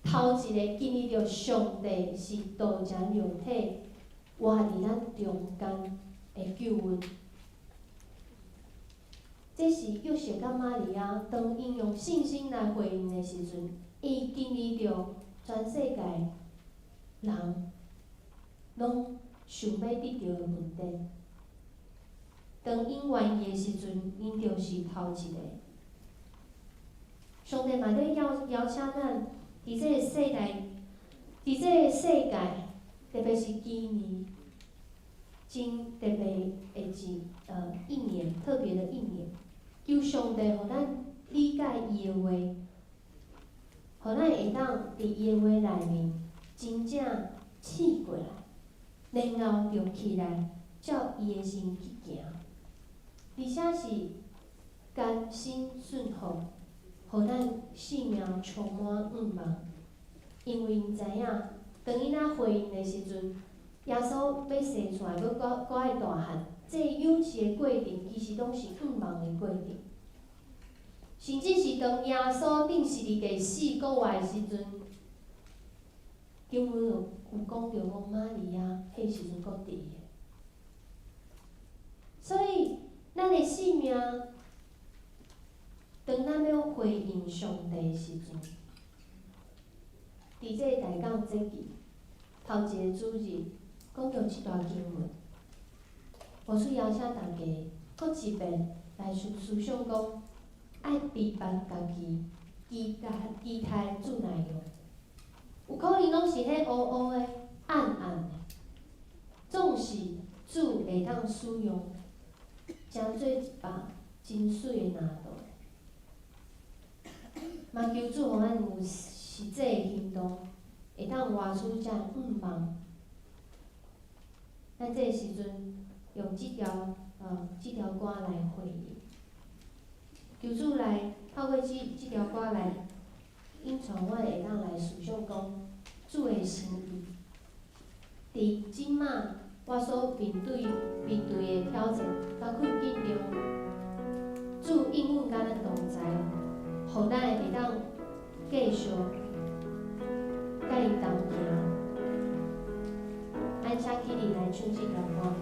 头一个经历着上帝是道成肉体活伫咱中间的救恩。这是约瑟甲玛利亚当因用信心来回应的时阵，伊经历着全世界人拢想要得到的问题。当因愿意的时阵，因就是头一个。上帝嘛咧邀请咱，伫这个世代，伫这个世界，特别是今年，真特别的一年，特别的一年，求上帝互咱理解伊的话，互咱会当伫伊的话内面真正试过来，然后就起来，照伊的心去行。而且是甘心顺服，互咱生命充满仰望。因为因知影，当伊若回应的时阵，耶稣要生出来，要搁爱大汉，这幼稚的过程，其实拢是仰望的过程。甚至是当耶稣顶十字架死国外的时阵，经文有讲着讲玛利亚迄时阵搁伫的。所以，咱的生命，当咱要回应上帝的时阵，伫这个大港节期，头一个主日讲着一段经文，我需邀请大家搁一遍来思想讲，爱备办家己期待主内容。有可能拢是迄乌乌的、暗暗使用，真做一把真水的拿刀。嘛求主互咱有实际的行动，会当活出遮愿望。咱这个时阵用即条歌来回应，求主来透过即条歌来引传阮会当来思想讲主的心意。伫即马我所面对的挑战甲困境中，主应允甲咱同在，互咱会当继续甲伊同行。咱请起立来唱即条歌。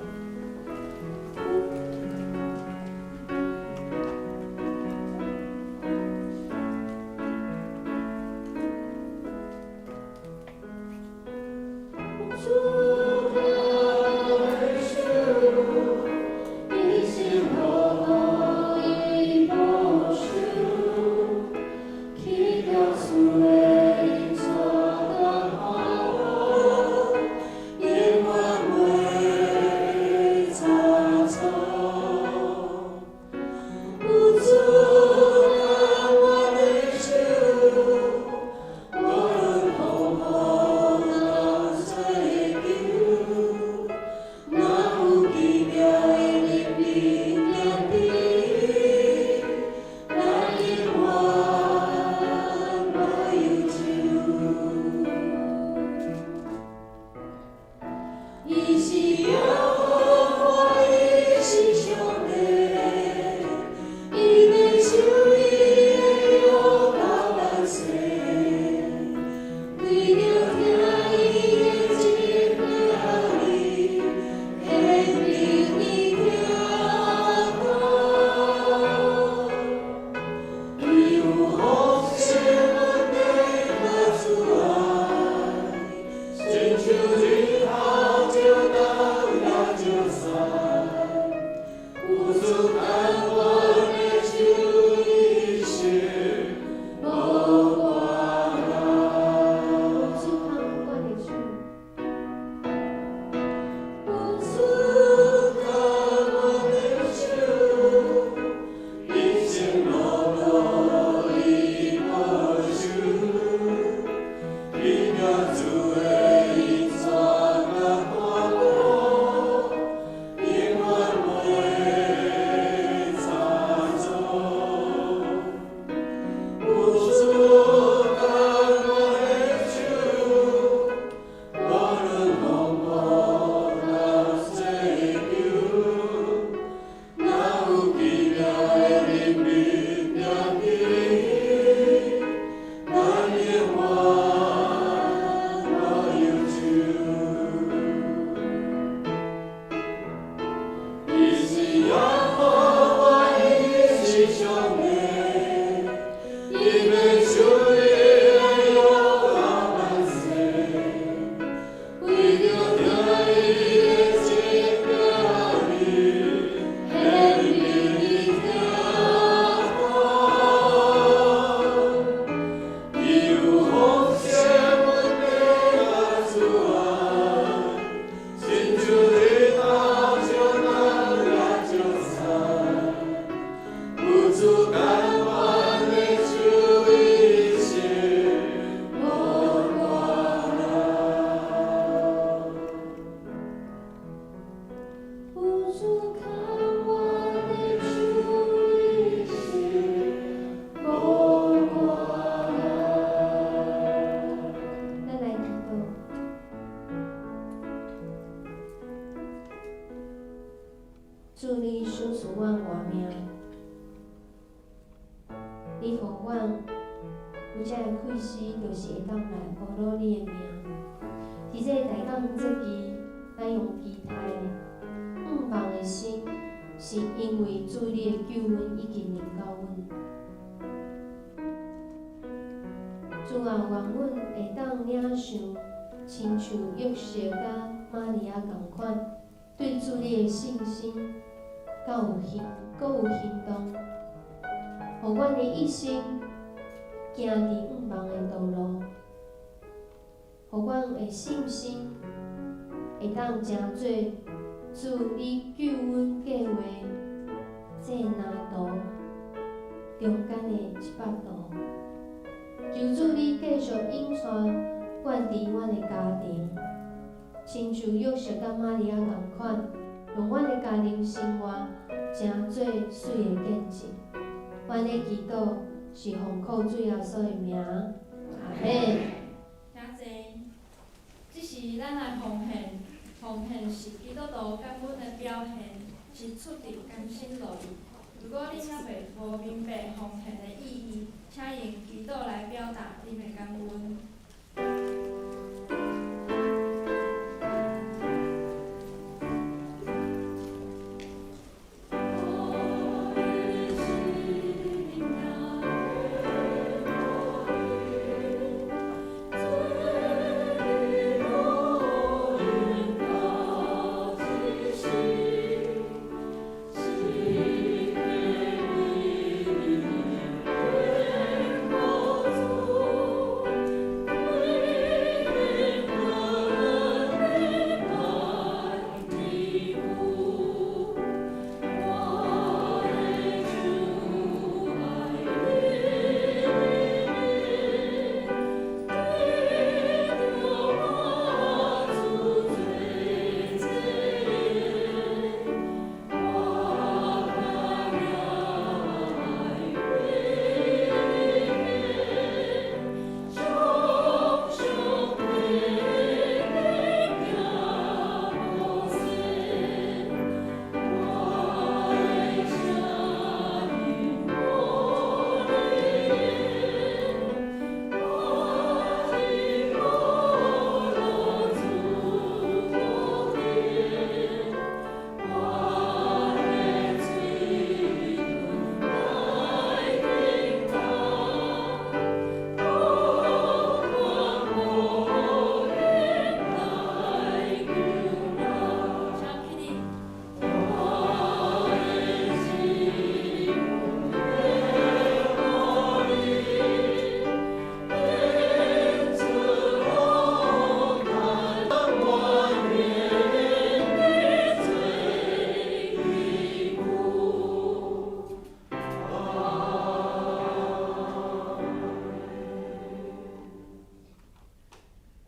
祝你赏赐阮活命，你互阮有遮个气势，就是会当来保护你的命。伫这大港这期，咱用期待盼望的心，是因为主你的救恩已经临到阮。主啊，愿阮会当领受，亲像约瑟甲玛利亚同款，对主你的信心。搁有行动，互阮的一生行伫愿望的道路，互阮的信心会当成做主你救阮计划这难度中间的100度，求主你继续引带管治阮的家庭，亲像约瑟甲玛利亚同款，用阮的家庭生活成做水的见证。阮的祈祷是奉靠主耶稣的名，阿门。诚济，这是咱来奉献是基督徒感恩的表现，是出自甘心乐意。如果恁还无明白奉献的意义，请用祈祷来表达恁的感恩。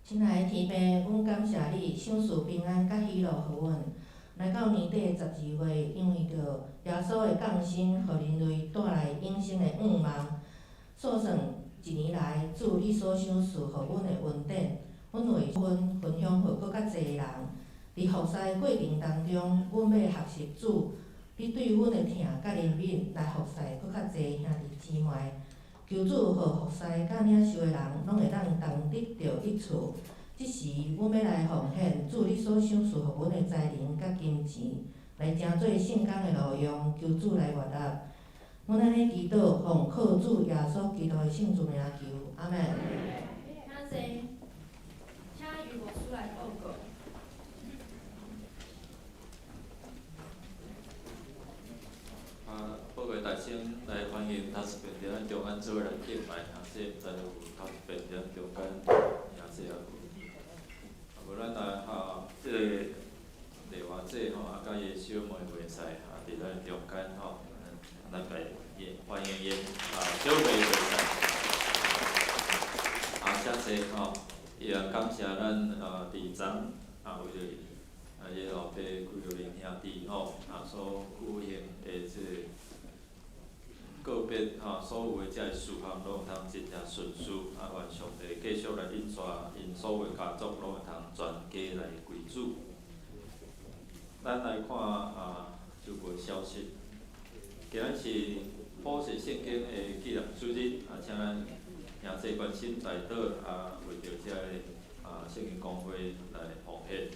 亲爱的天父，阮感谢你，赏赐平安甲喜乐互阮。来到年底12月，因为着耶稣的降生，互人类带来永生的盼望。数算一年来，主你所赏赐互阮的恩典，阮为阮分享互搁较侪人。伫服侍过程当中，阮要学习主你对阮的疼甲怜悯，来服侍搁较侪兄弟姊妹。求主互服侍甲领受的人，拢会当同得着益处。即时，阮要来奉献主你所赏赐互阮的财灵甲金钱，来成做圣工的路用，求主来悦纳。阮安尼祈祷，奉靠主耶稣基督的圣主名求，阿门。诚济，请与牧师来报告。报告大声来欢迎头一遍伫咱中间做人进来，即毋知有头一遍伫咱中间，也即也有。无咱来即个丽华姐甲伊小妹袂使伫咱中间咱来欢迎伊小妹袂使。谢谢也感谢咱伫昨为着伊后爸几个名兄弟所举行的即个别所有的遮个事项拢会通真正顺遂，愿上帝继续来引带因所有的家族拢会通全家来归主。咱来看就个消息，今日是普世圣经的纪念主日，请咱兄弟关心在岛为着遮个圣经公会来奉献。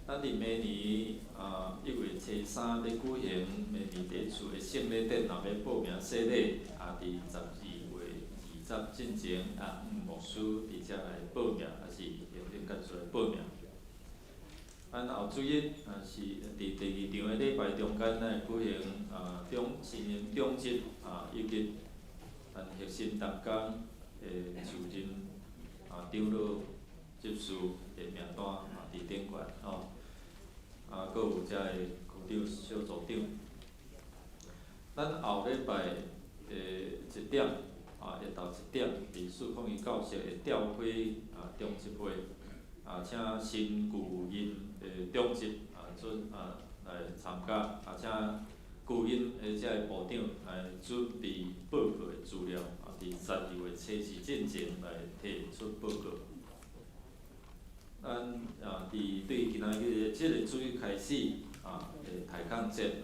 咱伫明年1月初3要举行明年第一次的圣礼典，若要报名洗礼，伫12月20进前，牧师伫遮来报名，是用恁家属来报名。咱后主日是伫第2场的礼拜中间，咱会举行新年中节以及咱核心同工的就任长老执事的名单伫顶悬吼，佫有遮个区长、小组长。咱后礼拜1点下昼1点，伫4控教室会调开中执会请新旧因中执来参加，请旧因遮个部长来准备报告的资料，伫12月初4进前来提出报告。咱对今仔日即个主日开始抬杠节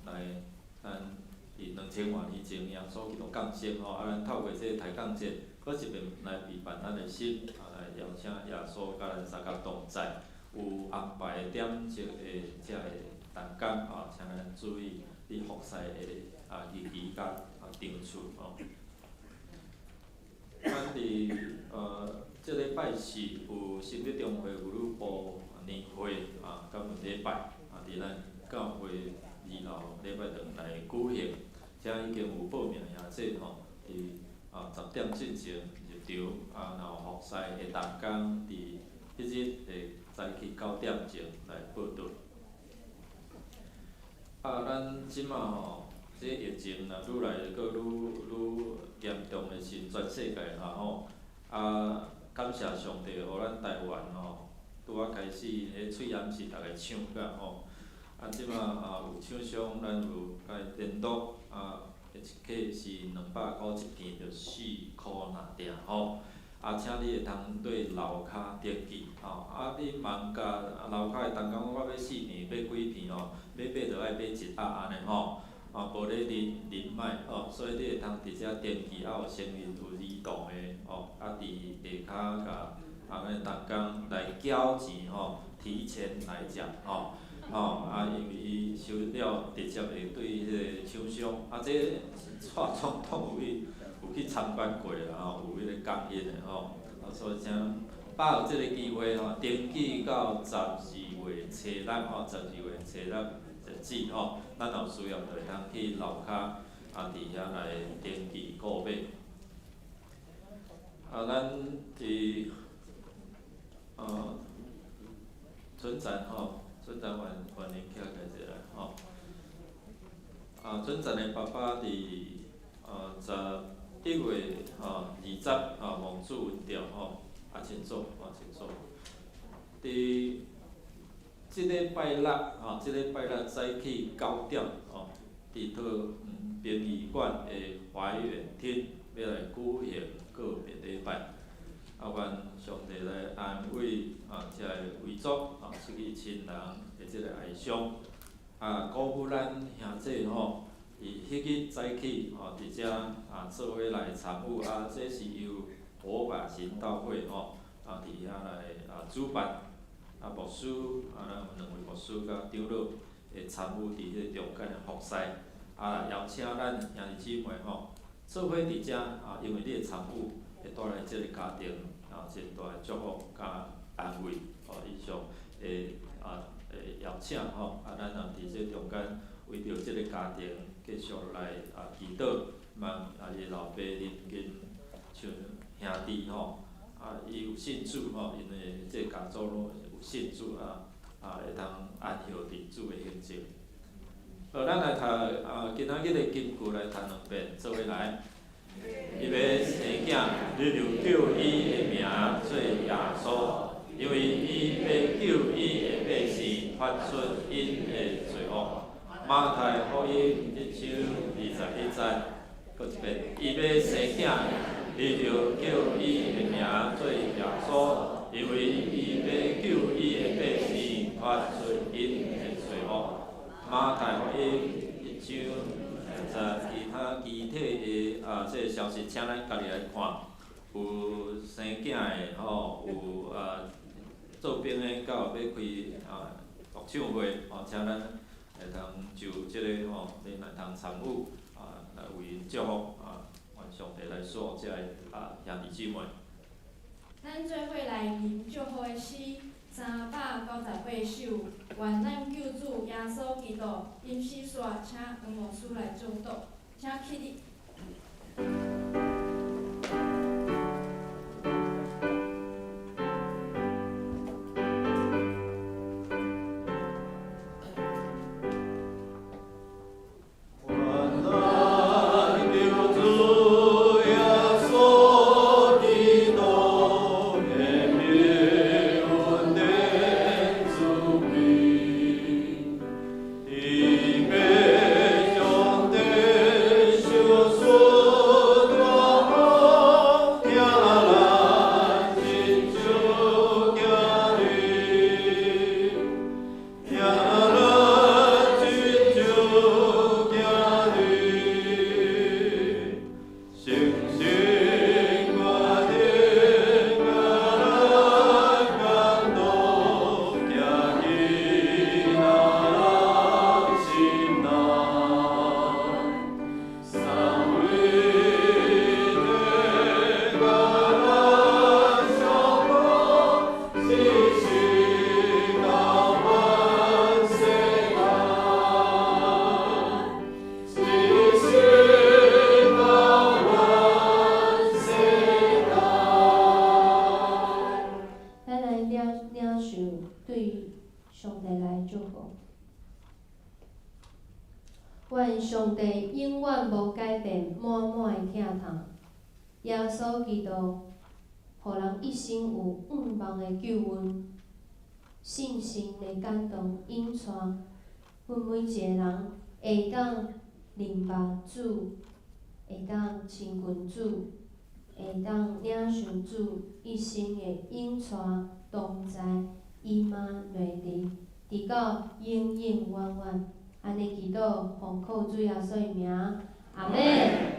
来咱伫2000多年前耶稣基督降生咱透过即个抬杠节，搁一遍来备办咱的心，来邀请耶稣甲咱三甲同在，有安排点钟的遮个陈工请咱注意伫服侍的日期甲场次咱伫即礼拜四有新北中会妇女部年会甲问礼拜伫咱教会2楼礼拜堂来举行，遮已经有报名兄弟伫10点进前入场，然后服侍的陈工伫迄日会早起9点钟来报道。咱即马即疫情若愈来愈严重的是全世界感谢上帝，互咱台湾拄仔开始迄喙炎是逐个抢甲即马有厂商，咱有甲伊联络一克是200块一件，着4块若定请你会通对楼骹登记你茫甲楼骹会当讲我要4片，要几片要买着爱买1盒安尼无咧人脉所以你会通伫遮登记，有成员有移动的伫下骹甲咱陈工来缴钱提前来食因为伊收了直接会对迄个厂商这蔡总统有去参观过啦有迄个感应的所以请把握即个机会登记到12月初612月初6日子咱有需要就会通去楼骹伫遐来登记购买。咱伫春展欢迎起来一下春展的爸爸伫11月20王子文调清楚。伫即礼拜六早起9点伫殡仪馆的怀远厅要来举行告别礼拜。愿上帝来安慰遮个遗族失去亲人的即个哀伤，鼓舞咱兄弟伊迄日早起伫遮做伙来参与这是由火把行道会伫遐来主办，牧师咱有2位牧师甲长老会参与伫迄个中间的服侍，邀请咱兄弟姊妹做伙伫遮因为你的参与会带来即个家庭真大的祝福甲安慰以上会邀请咱也伫即中间为着即个家庭继续来祈祷，望伊老爸恁跟像兄弟伊有信主因为即个家族拢有信主会通安息伫主的形迹。咱来读今仔日的金句来读2遍，做伙来。伊要生囝，你就叫伊的名做耶稣，因为伊要救伊的百姓，发出因的罪恶。马太福音1章21节，搁一遍，伊要生囝，你就叫伊的名做耶稣，因为伊要救伊的百姓，发出因的罪恶。马太福音1章。其他具体的即个消息，请咱家己来看。有生囝的有做兵的，到要开独唱会请咱会通就即个恁来通参与来为因祝福愿上帝来赐遮个兄弟姊妹。咱做伙来吟祝福的诗398首，愿咱救主耶稣基督因死煞，请黄牧师来祝祷，请起立。上帝来祝福。愿上帝永远无改变，满满的疼痛。耶稣基督，互人一生有永望的救恩，信心的感动引带，阮每一个人会当明白主，会当亲近主，会当领受主一生的引带同在，伊妈内伫，直到永永远远。安尼祈祷，奉靠主耶稣的名，阿门。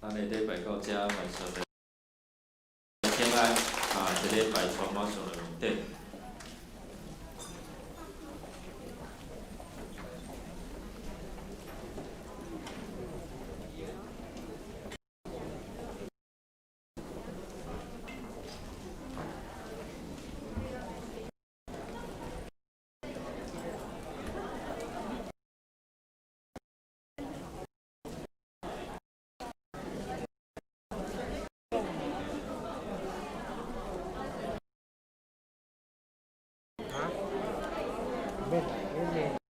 咱的礼拜到遮，愿上帝平安一礼拜充满上帝恩典。免，